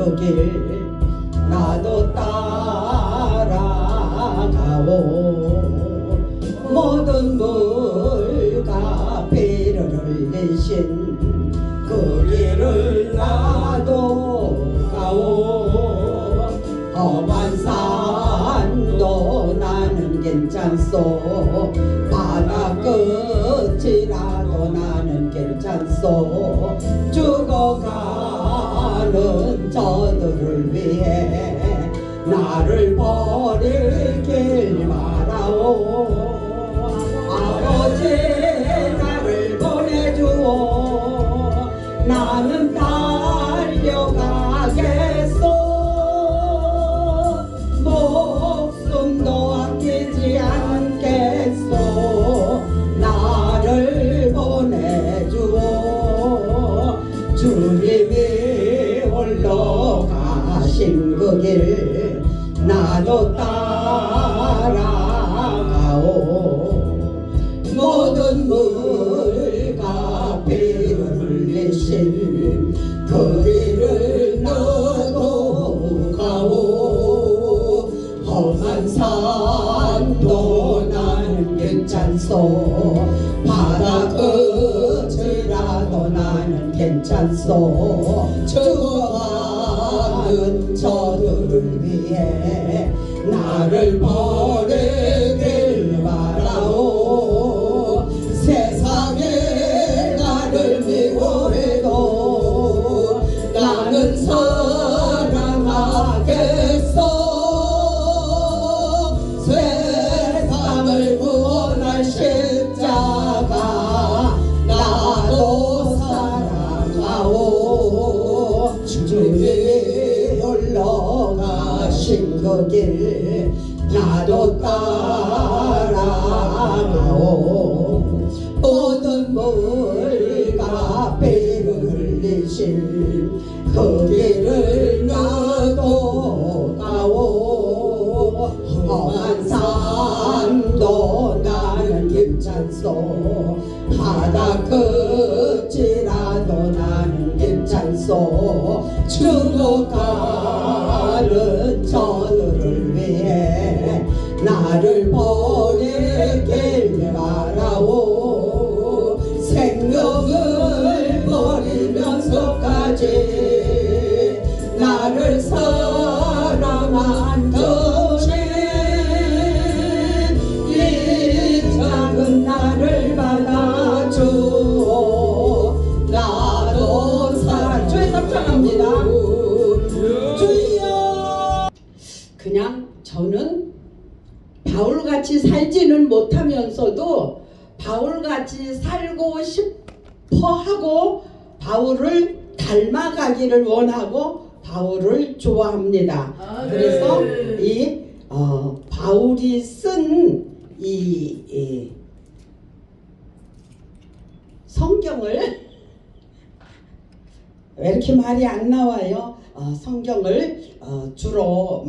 그 길 나도 따라가오. 모든 물과 피를 흘리신 그 길을 나도 가오. 험한 산도 나는 괜찮소. 바다 끝이라도 나는 괜찮소. 죽어가는 저들을 위해 나를 버리길 말아오. 아버지 나를 보내주오. 나는 달려가겠소. 목숨도 아끼지 않겠소. 나를 보내주오. 주님이 홀로 가신 그 길 나도 따라가오. 모든 물과 피를 흘리신 그 길을 나도 가오. 험한 산도 나는 괜찮소. 바다 끝이라도 나는 괜찮소. 죽어가는 저들을 위해 나를 버리길 바라오. 세상에 나를 미워해도 나는 사랑하겠소. 세상을 구원할 십자가 나도 사랑하오. 주님이 홀로 가신 그 길 나도 따라가오. 모든 물과 피를 흘리신 그 길을 나도 가오. 험한 산도 나는 괜찮소. 바다 끝이라도 나는 괜찮소. 죽어가는 저들을 위해 나를 버리길 바라오. 생명을 버리면서까지 나를 사랑한 주님, 이 작은 나를 받아주오. 나도 주의 합창합니다. 주여. 그냥 저는 바울같이 살지는 못하면서도 바울같이 살고 싶어 하고 바울을 닮아가기를 원하고 바울을 좋아합니다. 그래서 이 바울이 쓴 이 성경을 왜 이렇게 말이 안 나와요? 성경을 주로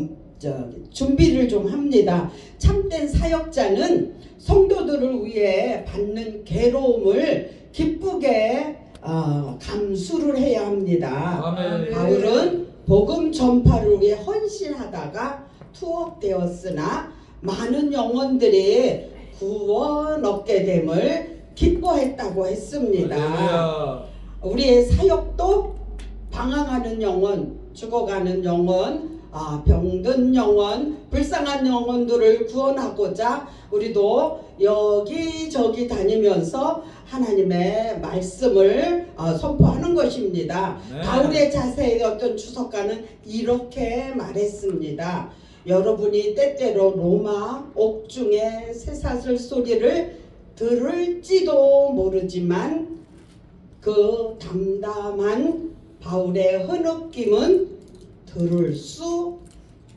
준비를 좀 합니다. 참된 사역자는 성도들을 위해 받는 괴로움을 기쁘게 감수를 해야 합니다. 아멘. 바울은 복음 전파를 위해 헌신하다가 투옥되었으나 많은 영혼들이 구원 얻게 됨을 기뻐했다고 했습니다. 할렐루야. 우리의 사역도 방황하는 영혼, 죽어가는 영혼, 병든 영혼, 불쌍한 영혼들을 구원하고자 우리도 여기저기 다니면서 하나님의 말씀을 선포하는 것입니다. 네. 바울의 자세의 어떤 주석가는 이렇게 말했습니다. 여러분이 때때로 로마 옥중의 쇠사슬 소리를 들을지도 모르지만 그 담담한 바울의 흐느낌은 들을 수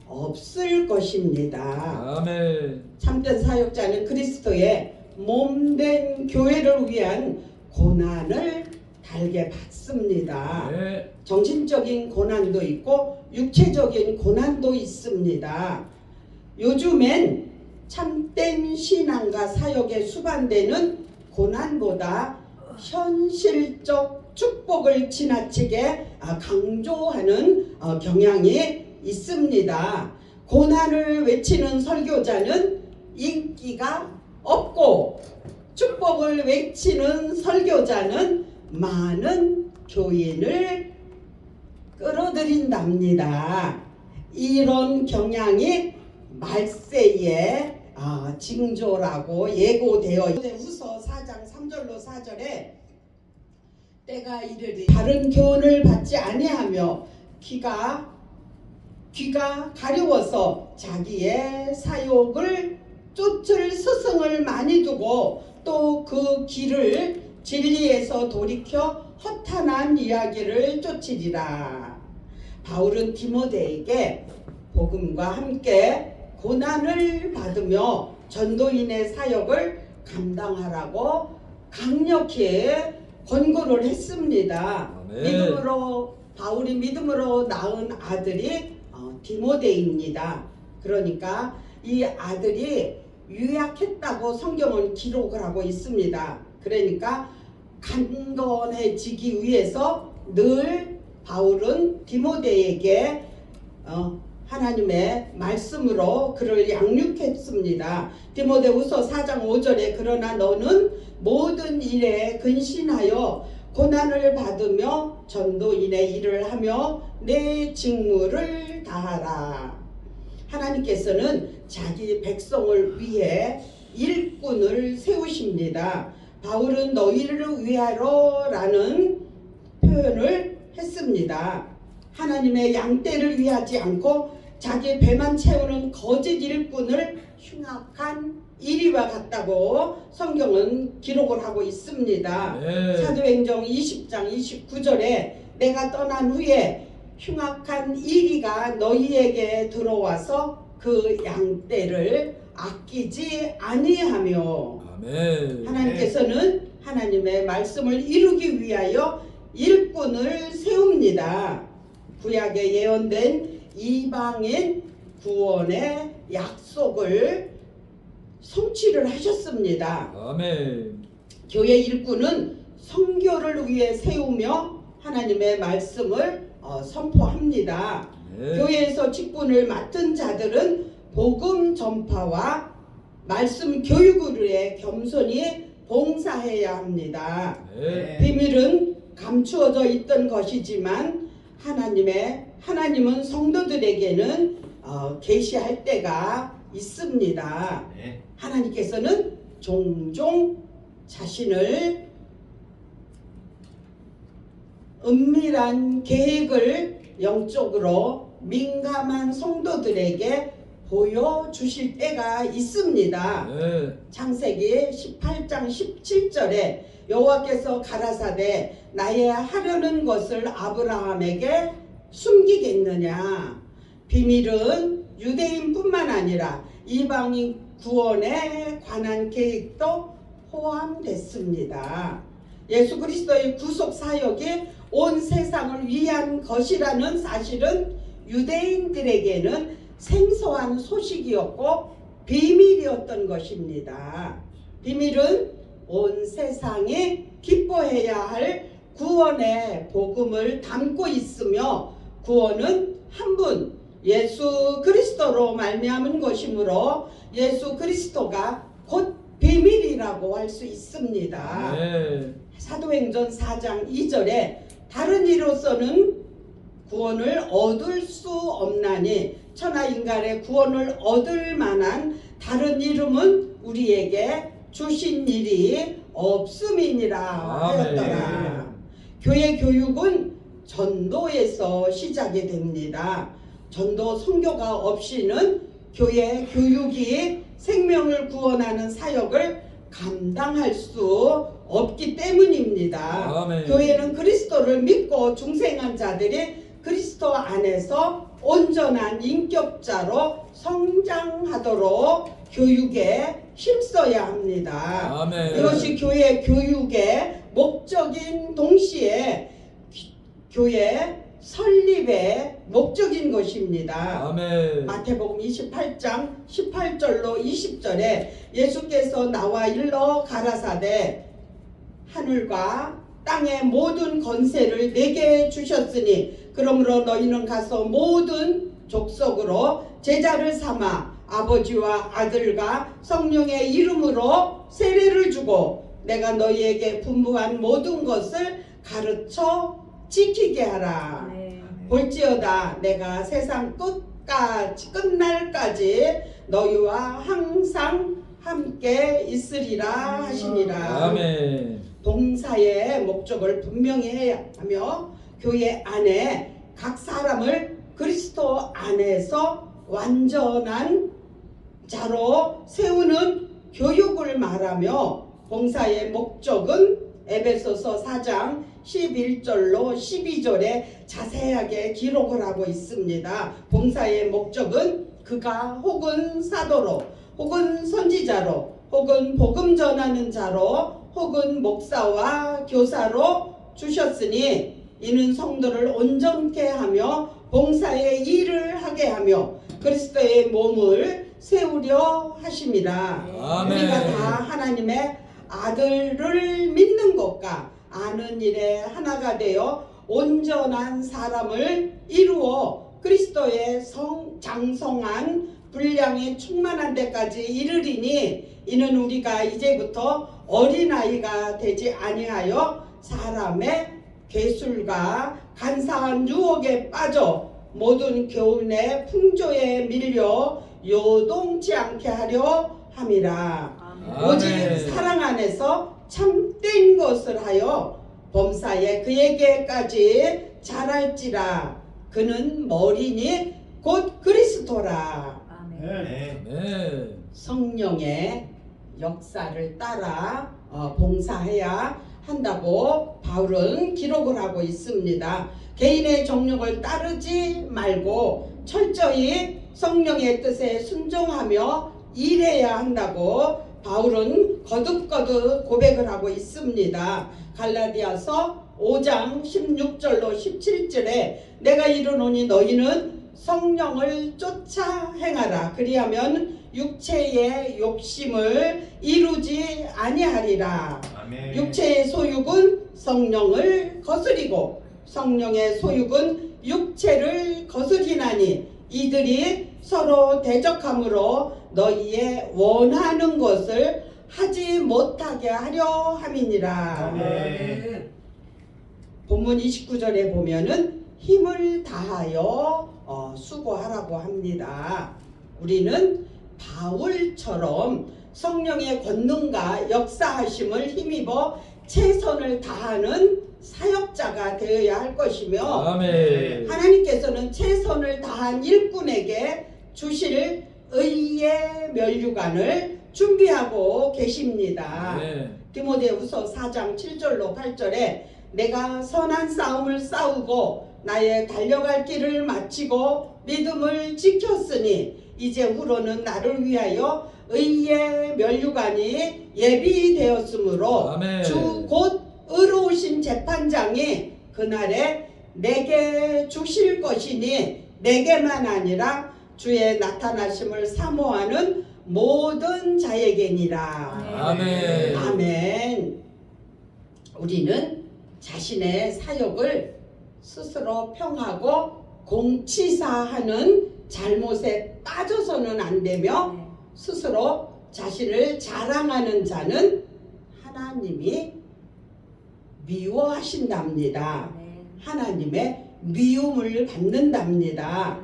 없을 것입니다. 아멘. 참된 사역자는 그리스도의 몸된 교회를 위한 고난을 달게 받습니다. 네. 정신적인 고난도 있고 육체적인 고난도 있습니다. 요즘엔 참된 신앙과 사역에 수반되는 고난보다 현실적 축복을 지나치게 강조하는 경향이 있습니다. 고난을 외치는 설교자는 인기가 없고 축복을 외치는 설교자는 많은 교인을 끌어들인답니다. 이런 경향이 말세의 징조라고 예고되어 후서 4장 3절로 4절에 때가 이르리 다른 교훈을 받지 아니하며 귀가 가려워서 자기의 사욕을 쫓을 스승을 많이 두고 또 그 길을 진리에서 돌이켜 허탄한 이야기를 쫓으리라. 바울은 디모데에게 복음과 함께 고난을 받으며 전도인의 사역을 감당하라고 강력히 권고를 했습니다. 바울이 믿음으로 낳은 아들이 디모데입니다. 그러니까 이 아들이 유약했다고 성경은 기록을 하고 있습니다. 그러니까 강건해지기 위해서 늘 바울은 디모데에게 하나님의 말씀으로 그를 양육했습니다. 디모데후서 4장 5절에 그러나 너는 모든 일에 근신하여 고난을 받으며 전도인의 일을 하며 내 직무를 다하라. 하나님께서는 자기 백성을 위해 일꾼을 세우십니다. 바울은 너희를 위하여 라는 표현을 했습니다. 하나님의 양떼를 위하지 않고 자기 배만 채우는 거짓 일꾼을 흉악한 이리와 같다고 성경은 기록을 하고 있습니다. 사도행전 20장 29절에 내가 떠난 후에 흉악한 이리가 너희에게 들어와서 그 양떼를 아끼지 아니하며 하나님께서는 하나님의 말씀을 이루기 위하여 일꾼을 세웁니다. 구약에 예언된 이방인 구원의 약속을 성취를 하셨습니다. 아멘. 교회 일꾼은 선교를 위해 세우며 하나님의 말씀을 선포합니다. 교회에서 직분을 맡은 자들은 복음 전파와 말씀 교육을 위해 겸손히 봉사해야 합니다. 비밀은 감추어져 있던 것이지만 하나님은 성도들에게는 계시할 때가 있습니다. 하나님께서는 종종 자신을 은밀한 계획을 영적으로 민감한 성도들에게 보여주실 때가 있습니다. 창세기 18장 17절에 여호와께서 가라사대 나의 하려는 것을 아브라함에게 숨기겠느냐. 비밀은 유대인뿐만 아니라 이방인 구원에 관한 계획도 포함됐습니다. 예수 그리스도의 구속 사역이 온 세상을 위한 것이라는 사실은 유대인들에게는 생소한 소식이었고 비밀이었던 것입니다. 비밀은 온 세상이 기뻐해야 할 구원의 복음을 담고 있으며 구원은 한 분 예수 그리스도로 말미암은 것이므로 예수 그리스도가 곧 비밀이라고 할 수 있습니다. 사도행전 4장 2절에 다른 이로서는 구원을 얻을 수 없나니 천하 인간의 구원을 얻을 만한 다른 이름은 우리에게 주신 일이 없음이니라 하였더라. 교회 교육은 전도에서 시작이 됩니다. 전도 선교가 없이는 교회 교육이 생명을 구원하는 사역을 감당할 수 없기 때문입니다. 교회는 그리스도를 믿고 중생한 자들이 그리스도 안에서 온전한 인격자로 성장하도록 교육에 힘써야 합니다. 이것이 교회 교육의 목적인 동시에 교회 설립의 목적인 것입니다. 마태복음 28장 18절로 20절에 예수께서 나와 일러 가라사대 하늘과 땅의 모든 권세를 내게 주셨으니 그러므로 너희는 가서 모든 족속으로 제자를 삼아 아버지와 아들과 성령의 이름으로 세례를 주고 내가 너희에게 분부한 모든 것을 가르쳐 지키게 하라. 네. 볼지어다 내가 세상 끝날까지 너희와 항상 함께 있으리라 하시니라. 아멘. 봉사의 목적을 분명히 해야 하며 교회 안에 각 사람을 그리스도 안에서 완전한 자로 세우는 교육을 말하며 봉사의 목적은 에베소서 4장 11절로 12절에 자세하게 기록을 하고 있습니다. 봉사의 목적은 그가 혹은 사도로 혹은 선지자로 혹은 복음 전하는 자로 혹은 목사와 교사로 주셨으니 이는 성도를 온전케 하며 봉사의 일을 하게 하며 그리스도의 몸을 세우려 하심이라. 아멘. 우리가 다 하나님의 아들을 믿는 것과 아는 일에 하나가 되어 온전한 사람을 이루어 그리스도의 장성한 분량에 충만한 데까지 이르리니 이는 우리가 이제부터 어린아이가 되지 아니하여 사람의 괴술과 간사한 유혹에 빠져 모든 교훈의 풍조에 밀려 요동치 않게 하려 함이라. 아멘. 오직 아멘. 사랑 안에서 참된 것을 하여 범사에 그에게까지 자랄지라. 그는 머리니 곧 그리스도라. 아멘. 네. 성령의 역사를 따라 봉사해야 한다고 바울은 기록을 하고 있습니다. 개인의 정욕을 따르지 말고 철저히 성령의 뜻에 순종하며 일해야 한다고 바울은 거듭거듭 고백을 하고 있습니다. 갈라디아서 5장 16절로 17절에 내가 이르노니 너희는 성령을 쫓아 행하라. 그리하면 육체의 욕심을 이루지 아니하리라. 아멘. 육체의 소욕은 성령을 거스리고 성령의 소욕은 육체를 거스리나니 이들이 서로 대적함으로 너희의 원하는 것을 하지 못하게 하려 함이니라. 아멘. 본문 29절에 보면은 힘을 다하여 수고하라고 합니다. 우리는 바울처럼 성령의 권능과 역사하심을 힘입어 최선을 다하는 사역자가 되어야 할 것이며 아멘. 하나님께서는 최선을 다한 일꾼에게 주실 의의 면류관을 준비하고 계십니다. 네. 디모데후서 4장 7절로 8절에 내가 선한 싸움을 싸우고 나의 달려갈 길을 마치고 믿음을 지켰으니 이제 후로는 나를 위하여 의의 면류관이 예비되었으므로 아멘. 주 곧 의로우신 재판장이 그날에 내게 주실 것이니 내게만 아니라 주의 나타나심을 사모하는 모든 자에게니라. 아멘. 아멘. 우리는 자신의 사역을 스스로 평하고 공치사하는 잘못에 빠져서는 안 되며 스스로 자신을 자랑하는 자는 하나님이 미워하신답니다. 하나님의 미움을 받는답니다.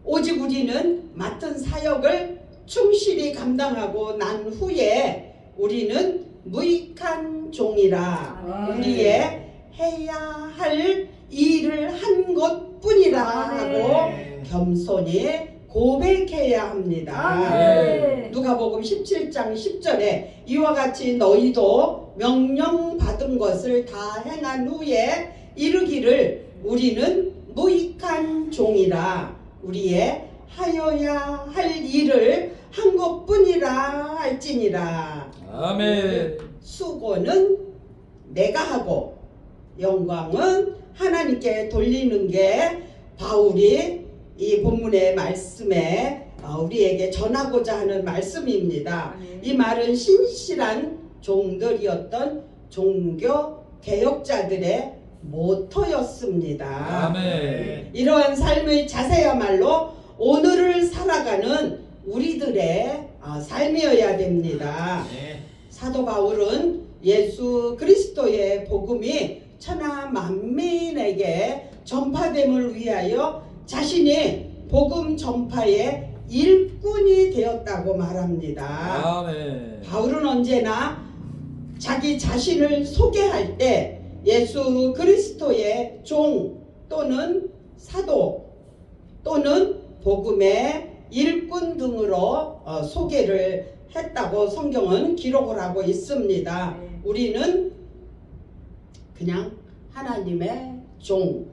오직 우리는 맡은 사역을 충실히 감당하고 난 후에 우리는 무익한 종이라 우리의 해야 할 일을 한 것뿐이라 하고 겸손히 고백해야 합니다. 네. 누가복음 17장 10절에 이와 같이 너희도 명령받은 것을 다 행한 후에 이르기를 우리는 무익한 종이라 우리의 하여야 할 일을 한 것뿐이라 할지니라. 아멘. 수고는 내가 하고 영광은 하나님께 돌리는 게 바울이 이 본문의 말씀에 우리에게 전하고자 하는 말씀입니다. 이 말은 신실한 종들이었던 종교 개혁자들의 모토였습니다. 아멘. 이러한 삶의 자세야말로 오늘을 살아가는 우리들의 삶이어야 됩니다. 사도 바울은 예수 그리스도의 복음이 천하 만민에게 전파됨을 위하여 자신이 복음 전파의 일꾼이 되었다고 말합니다. 아멘. 바울은 언제나 자기 자신을 소개할 때 예수 그리스도의 종 또는 사도 또는 복음의 일꾼 등으로 소개를 했다고 성경은 기록을 하고 있습니다. 우리는 그냥 하나님의 종.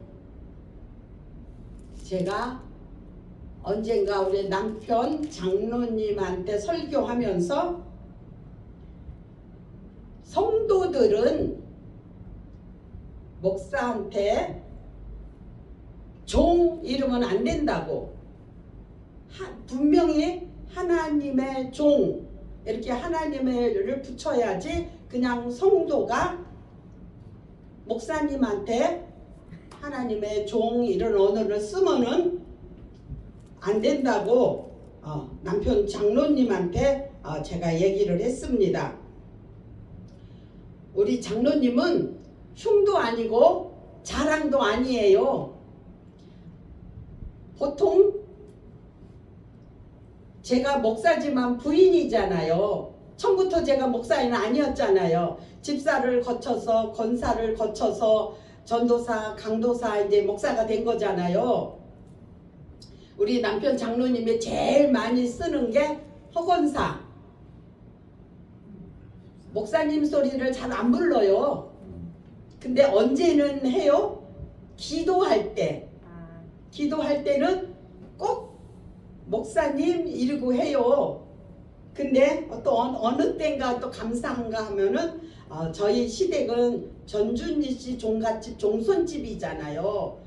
제가 언젠가 우리 남편 장로님한테 설교하면서 성도들은 목사한테 종 이러면 안 된다고, 분명히 하나님의 종 이렇게 하나님을 붙여야지, 그냥 성도가 목사님한테 하나님의 종 이런 언어를 쓰면은 안 된다고 남편 장로님한테 제가 얘기를 했습니다. 우리 장로님은 흉도 아니고 자랑도 아니에요. 보통 제가 목사지만 부인이잖아요. 처음부터 제가 목사는 아니었잖아요. 집사를 거쳐서 권사를 거쳐서 전도사, 강도사, 이제 목사가 된 거잖아요. 우리 남편 장로님이 제일 많이 쓰는 게 허건사. 목사님 소리를 잘 안 불러요. 근데 언제는 해요? 기도할 때. 기도할 때는 꼭 목사님 이러고 해요. 근데 또 어느 때인가 또 감사한가 하면은 저희 시댁은 전준리씨 종갓집 종손집이잖아요.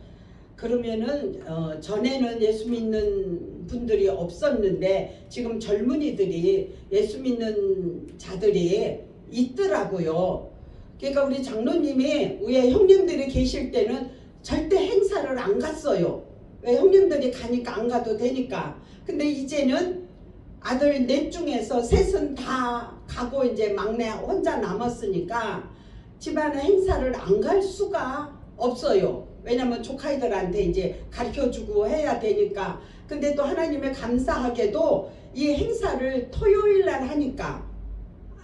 그러면은 전에는 예수 믿는 분들이 없었는데 지금 젊은이들이 예수 믿는 자들이 있더라고요. 그러니까 우리 장로님이 위에 형님들이 계실 때는 절대 행사를 안 갔어요. 왜? 형님들이 가니까 안 가도 되니까. 근데 이제는 아들 넷 중에서 셋은 다 가고 이제 막내 혼자 남았으니까 집안에 행사를 안 갈 수가 없어요. 왜냐면 조카이들한테 이제 가르쳐주고 해야 되니까. 근데 또 하나님의 감사하게도 이 행사를 토요일 날 하니까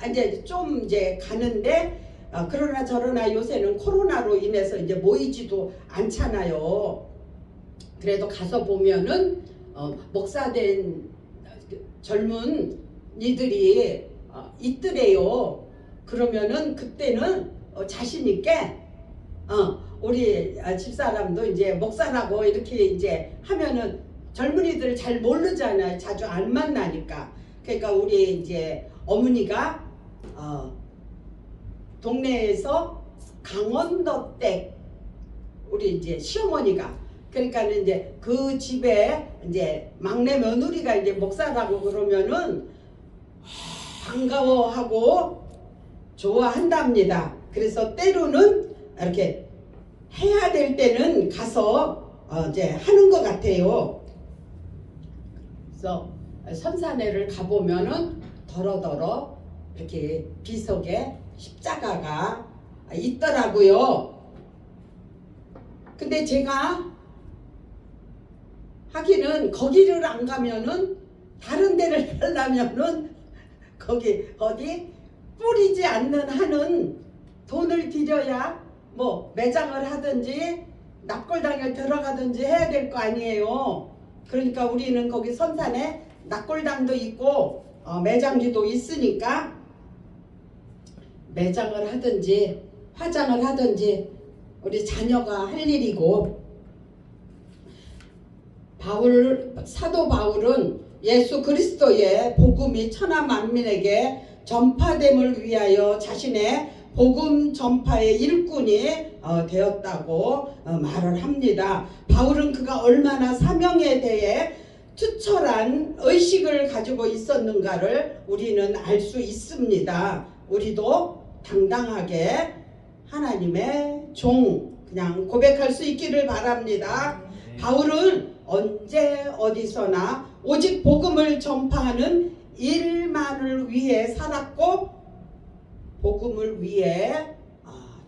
이제 좀 이제 가는데, 그러나 저러나 요새는 코로나로 인해서 이제 모이지도 않잖아요. 그래도 가서 보면은 목사된 젊은 이들이 있더래요. 그러면은 그때는 자신 있게 우리 집사람도 이제 목사라고 이렇게 이제 하면은 젊은이들 잘 모르잖아요. 자주 안 만나니까. 그러니까 우리 이제 어머니가 동네에서 강원도 댁 우리 이제 시어머니가, 그러니까는 이제 그 집에 이제 막내 며느리가 이제 목사라고 그러면은 반가워하고 좋아한답니다. 그래서 때로는 이렇게 해야 될 때는 가서 이제 하는 것 같아요. 그래서 선산회를 가보면은 더러더러 이렇게 비석에 십자가가 있더라고요. 근데 제가 하기는 거기를 안 가면은 다른 데를 가려면은 거기 어디 뿌리지 않는 한은 돈을 들여야 뭐 매장을 하든지 납골당에 들어가든지 해야 될 거 아니에요. 그러니까 우리는 거기 선산에 납골당도 있고 매장지도 있으니까 매장을 하든지 화장을 하든지 우리 자녀가 할 일이고, 사도 바울은 예수 그리스도의 복음이 천하 만민에게 전파됨을 위하여 자신의 복음 전파의 일꾼이 되었다고 말을 합니다. 바울은 그가 얼마나 사명에 대해 투철한 의식을 가지고 있었는가를 우리는 알 수 있습니다. 우리도 당당하게 하나님의 종, 그냥 고백할 수 있기를 바랍니다. 바울은 언제 어디서나 오직 복음을 전파하는 일만을 위해 살았고 복음을 위해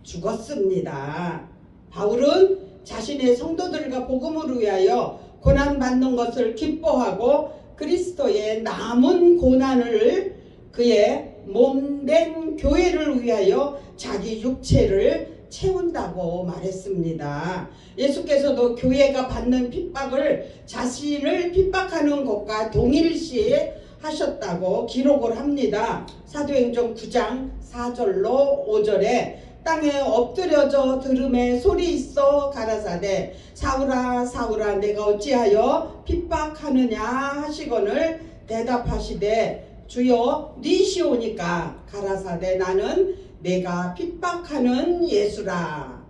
죽었습니다. 바울은 자신의 성도들과 복음을 위하여 고난받는 것을 기뻐하고 그리스도의 남은 고난을 그의 몸된 교회를 위하여 자기 육체를 채운다고 말했습니다. 예수께서도 교회가 받는 핍박을 자신을 핍박하는 것과 동일시 하셨다고 기록을 합니다. 사도행전 9장 4절로 5절에 땅에 엎드려져 들음에 소리 있어 가라사대 사울아 사울아 내가 어찌하여 핍박하느냐 하시거늘 대답하시되 주여 니시오니까 가라사대 나는 내가 핍박하는 예수라.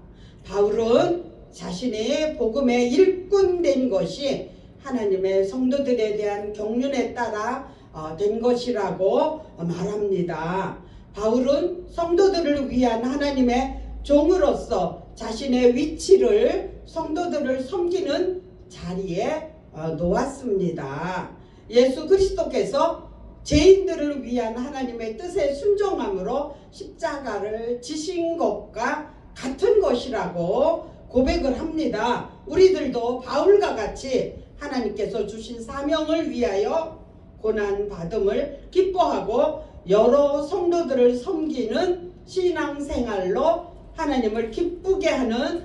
바울은 자신의 복음의 일꾼 된 것이 하나님의 성도들에 대한 경륜에 따라 된 것이라고 말합니다. 바울은 성도들을 위한 하나님의 종으로서 자신의 위치를 성도들을 섬기는 자리에 놓았습니다. 예수 그리스도께서 죄인들을 위한 하나님의 뜻에 순종함으로 십자가를 지신 것과 같은 것이라고 고백을 합니다. 우리들도 바울과 같이 하나님께서 주신 사명을 위하여 고난받음을 기뻐하고 여러 성도들을 섬기는 신앙생활로 하나님을 기쁘게 하는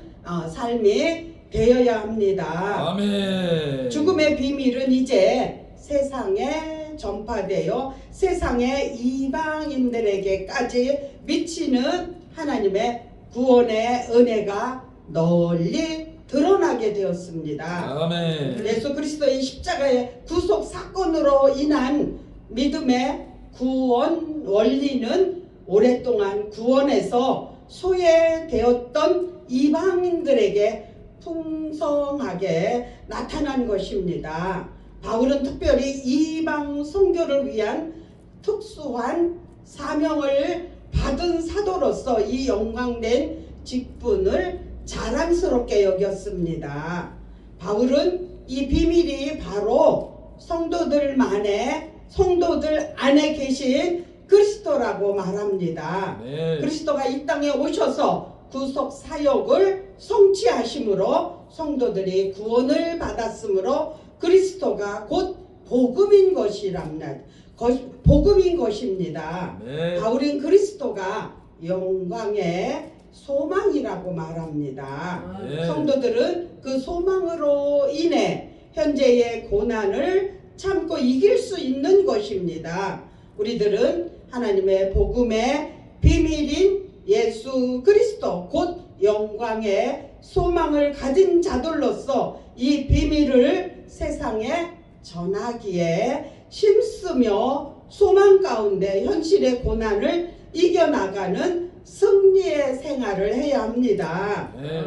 삶이 되어야 합니다. 아멘. 죽음의 비밀은 이제 세상에 전파되어 세상의 이방인들에게까지 미치는 하나님의 구원의 은혜가 널리 드러나게 되었습니다. 아멘. 예수 그리스도의 십자가의 구속 사건으로 인한 믿음의 구원 원리는 오랫동안 구원에서 소외되었던 이방인들에게 풍성하게 나타난 것입니다. 바울은 특별히 이방 선교를 위한 특수한 사명을 받은 사도로서 이 영광된 직분을 자랑스럽게 여겼습니다. 바울은 이 비밀이 바로 성도들 안에 계신 그리스도라고 말합니다. 네. 그리스도가 이 땅에 오셔서 구속 사역을 성취하심으로 성도들이 구원을 받았으므로 그리스도가 곧 복음인 것입니다. 네. 바울은 그리스도가 영광의 소망이라고 말합니다. 네. 성도들은 그 소망으로 인해 현재의 고난을 참고 이길 수 있는 것입니다. 우리들은 하나님의 복음의 비밀인 예수 그리스도 곧 영광의 소망을 가진 자들로서 이 비밀을 세상에 전하기에 힘쓰며 소망 가운데 현실의 고난을 이겨나가는 승리의 생활을 해야 합니다. 네.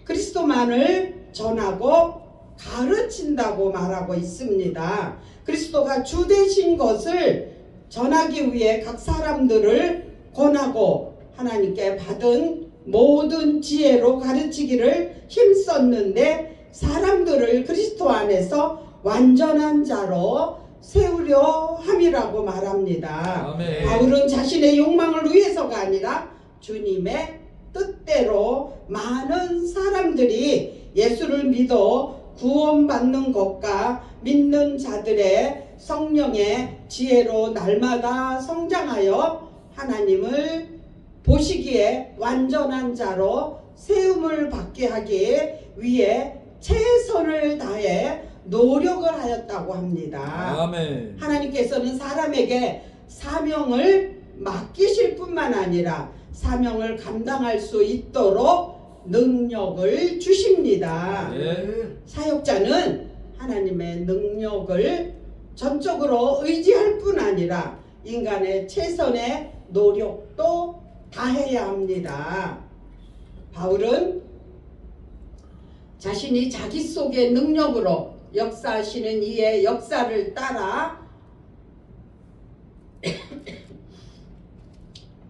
그리스도만을 전하고 가르친다고 말하고 있습니다. 그리스도가 주 되신 것을 전하기 위해 각 사람들을 권하고 하나님께 받은 모든 지혜로 가르치기를 힘썼는데 사람들을 그리스도 안에서 완전한 자로 세우려 함이라고 말합니다. 아멘. 바울은 자신의 욕망을 위해서가 아니라 주님의 뜻대로 많은 사람들이 예수를 믿어 구원받는 것과 믿는 자들의 성령의 지혜로 날마다 성장하여 하나님을 보시기에 완전한 자로 세움을 받게 하기 위해 최선을 다해 노력을 하였다고 합니다. 아멘. 하나님께서는 사람에게 사명을 맡기실 뿐만 아니라 사명을 감당할 수 있도록 능력을 주십니다. 네. 사역자는 하나님의 능력을 전적으로 의지할 뿐 아니라 인간의 최선의 노력도 다해야 합니다. 바울은 자신이 자기 속의 능력으로 역사하시는 이의 역사를 따라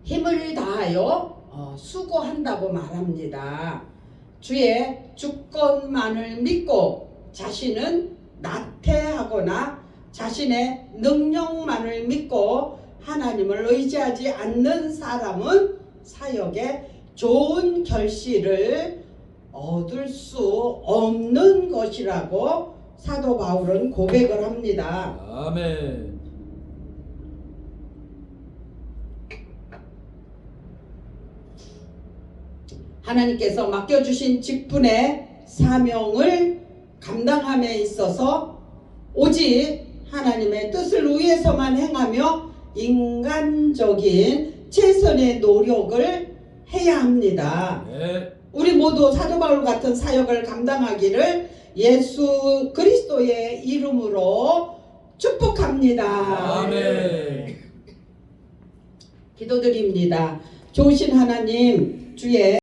힘을 다하여 수고한다고 말합니다. 주의 주권만을 믿고 자신은 나태하거나 자신의 능력만을 믿고 하나님을 의지하지 않는 사람은 사역에 좋은 결실을 얻을 수 없는 것이라고 사도 바울은 고백을 합니다. 아멘. 하나님께서 맡겨주신 직분의 사명을 감당함에 있어서 오직 하나님의 뜻을 위해서만 행하며 인간적인 최선의 노력을 해야 합니다. 네. 우리 모두 사도 바울 같은 사역을 감당하기를 예수 그리스도의 이름으로 축복합니다. 아멘. 기도드립니다. 좋으신 하나님, 주의